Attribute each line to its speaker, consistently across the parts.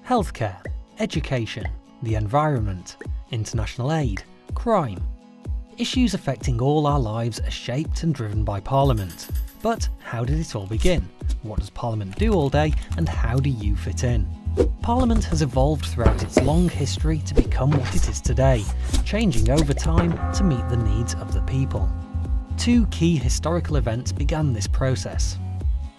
Speaker 1: healthcare, education, the environment, international aid, crime. Issues affecting all our lives are shaped and driven by Parliament. But how did it all begin? What does Parliament do all day, and how do you fit in? Parliament has evolved throughout its long history to become what it is today, changing over time to meet the needs of the people. Two key historical events began this process.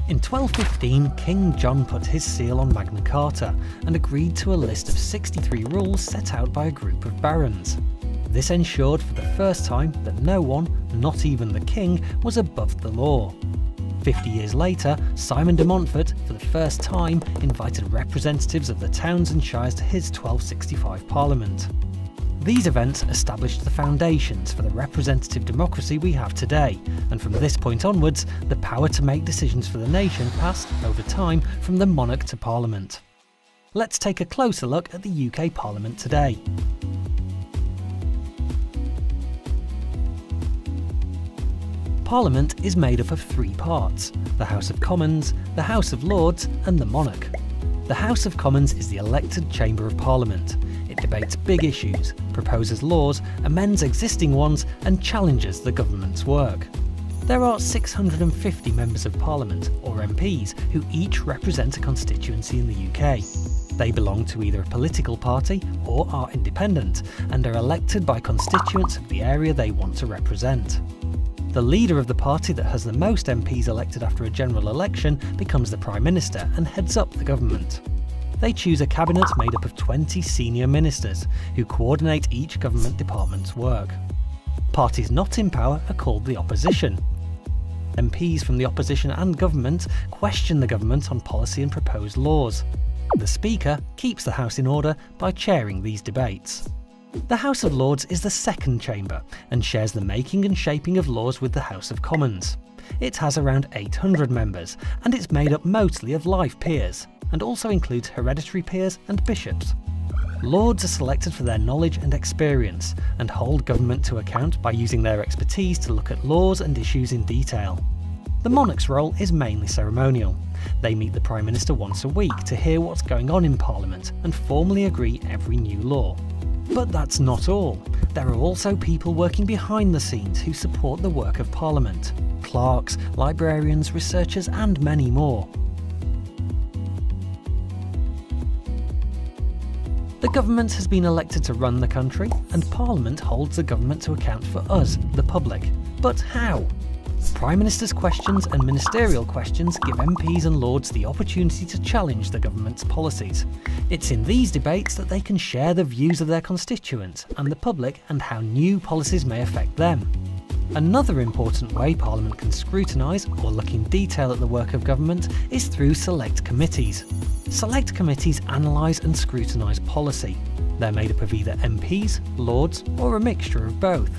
Speaker 1: In 1215, King John put his seal on Magna Carta and agreed to a list of 63 rules set out by a group of barons. This ensured for the first time that no one, not even the king, was above the law. 50 years later, Simon de Montfort, for the first time, invited representatives of the towns and shires to his 1265 Parliament. These events established the foundations for the representative democracy we have today, and from this point onwards, the power to make decisions for the nation passed, over time, from the monarch to Parliament. Let's take a closer look at the UK Parliament today. Parliament is made up of three parts: the House of Commons, the House of Lords and the monarch. The House of Commons is the elected chamber of Parliament. It debates big issues, proposes laws, amends existing ones and challenges the government's work. There are 650 members of Parliament, or MPs, who each represent a constituency in the UK. They belong to either a political party or are independent and are elected by constituents of the area they want to represent. The leader of the party that has the most MPs elected after a general election becomes the Prime Minister and heads up the government. They choose a cabinet made up of 20 senior ministers, who coordinate each government department's work. Parties not in power are called the opposition. MPs from the opposition and government question the government on policy and proposed laws. The Speaker keeps the House in order by chairing these debates. The House of Lords is the second chamber and shares the making and shaping of laws with the House of Commons. It has around 800 members and it's made up mostly of life peers, and also includes hereditary peers and bishops. Lords are selected for their knowledge and experience and hold government to account by using their expertise to look at laws and issues in detail. The monarch's role is mainly ceremonial. They meet the Prime Minister once a week to hear what's going on in Parliament and formally agree every new law. But that's not all. There are also people working behind the scenes who support the work of Parliament: clerks, librarians, researchers and many more. The government has been elected to run the country, and Parliament holds the government to account for us, the public. But how? Prime Minister's questions and ministerial questions give MPs and Lords the opportunity to challenge the government's policies. It's in these debates that they can share the views of their constituents and the public and how new policies may affect them. Another important way Parliament can scrutinise or look in detail at the work of government is through select committees. Select committees analyse and scrutinise policy. They're made up of either MPs, Lords or a mixture of both.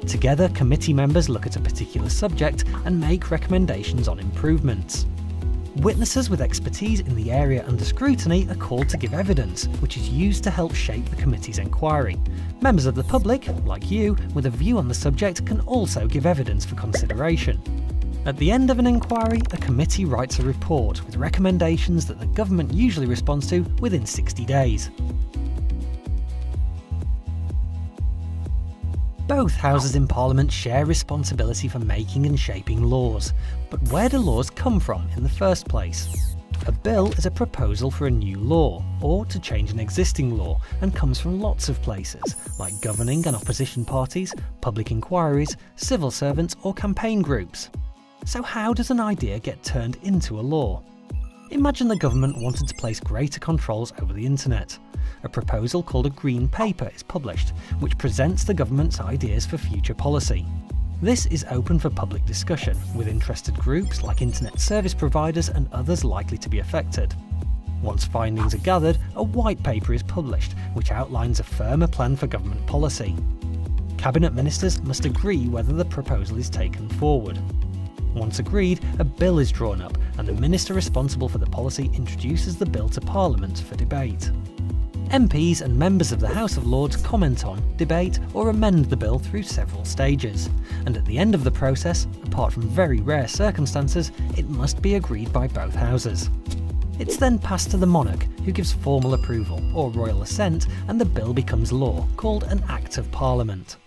Speaker 1: Together, committee members look at a particular subject and make recommendations on improvements. Witnesses with expertise in the area under scrutiny are called to give evidence, which is used to help shape the committee's inquiry. Members of the public, like you, with a view on the subject can also give evidence for consideration. At the end of an inquiry, a committee writes a report with recommendations that the government usually responds to within 60 days. Both houses in Parliament share responsibility for making and shaping laws. But where do laws come from in the first place? A bill is a proposal for a new law, or to change an existing law, and comes from lots of places, like governing and opposition parties, public inquiries, civil servants or campaign groups. So how does an idea get turned into a law? Imagine the government wanted to place greater controls over the internet. A proposal called a Green Paper is published, which presents the government's ideas for future policy. This is open for public discussion, with interested groups like internet service providers and others likely to be affected. Once findings are gathered, a white paper is published, which outlines a firmer plan for government policy. Cabinet ministers must agree whether the proposal is taken forward. Once agreed, a bill is drawn up, and the minister responsible for the policy introduces the bill to Parliament for debate. MPs and members of the House of Lords comment on, debate or amend the bill through several stages, and at the end of the process, apart from very rare circumstances, it must be agreed by both houses. It's then passed to the monarch, who gives formal approval, or royal assent, and the bill becomes law, called an Act of Parliament.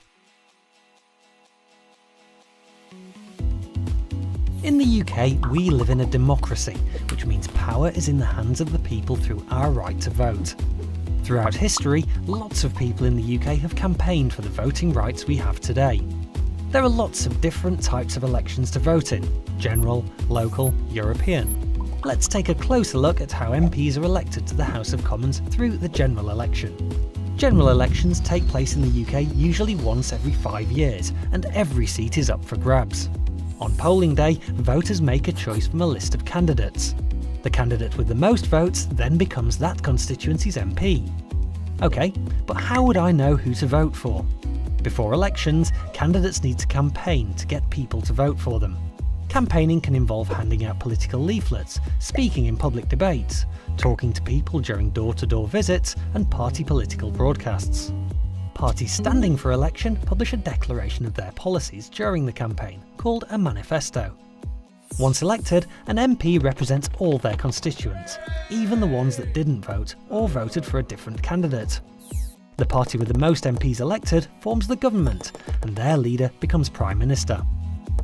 Speaker 1: In the UK, we live in a democracy, which means power is in the hands of the people through our right to vote. Throughout history, lots of people in the UK have campaigned for the voting rights we have today. There are lots of different types of elections to vote in: general, local, European. Let's take a closer look at how MPs are elected to the House of Commons through the general election. General elections take place in the UK usually once every 5 years, and every seat is up for grabs. On polling day, voters make a choice from a list of candidates. The candidate with the most votes then becomes that constituency's MP. OK, but how would I know who to vote for? Before elections, candidates need to campaign to get people to vote for them. Campaigning can involve handing out political leaflets, speaking in public debates, talking to people during door-to-door visits, and party political broadcasts. Parties standing for election publish a declaration of their policies during the campaign, called a manifesto. Once elected, an MP represents all their constituents, even the ones that didn't vote or voted for a different candidate. The party with the most MPs elected forms the government, and their leader becomes Prime Minister.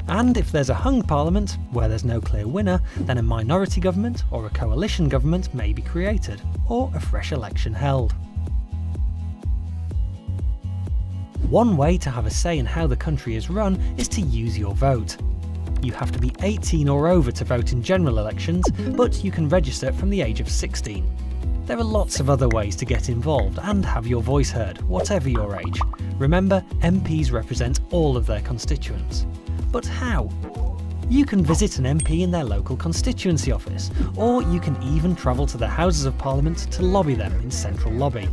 Speaker 1: And if there's a hung parliament, where there's no clear winner, then a minority government or a coalition government may be created, or a fresh election held. One way to have a say in how the country is run is to use your vote. You have to be 18 or over to vote in general elections, but you can register from the age of 16. There are lots of other ways to get involved and have your voice heard, whatever your age. Remember, MPs represent all of their constituents. But how? You can visit an MP in their local constituency office, or you can even travel to the Houses of Parliament to lobby them in Central Lobby.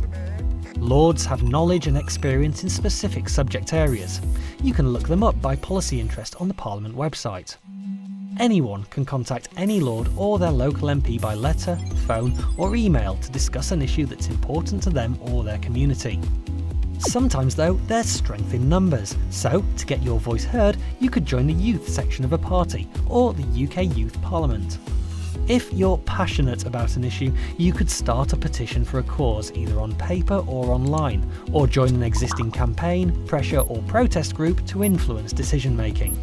Speaker 1: Lords have knowledge and experience in specific subject areas. You can look them up by policy interest on the Parliament website. Anyone can contact any Lord or their local MP by letter, phone or email to discuss an issue that's important to them or their community. Sometimes though, there's strength in numbers, so to get your voice heard, you could join the youth section of a party or the UK Youth Parliament. If you're passionate about an issue, you could start a petition for a cause either on paper or online, or join an existing campaign, pressure or protest group to influence decision making.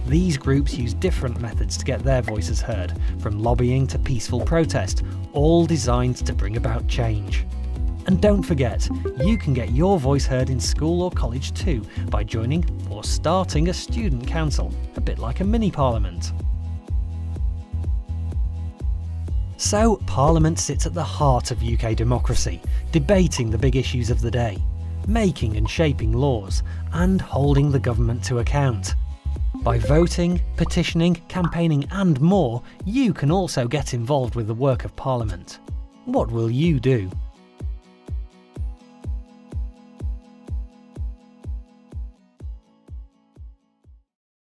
Speaker 1: These groups use different methods to get their voices heard, from lobbying to peaceful protest, all designed to bring about change. And don't forget, you can get your voice heard in school or college too by joining or starting a student council, a bit like a mini parliament. So, Parliament sits at the heart of UK democracy, debating the big issues of the day, making and shaping laws, and holding the government to account. By voting, petitioning, campaigning and more, you can also get involved with the work of Parliament. What will you do?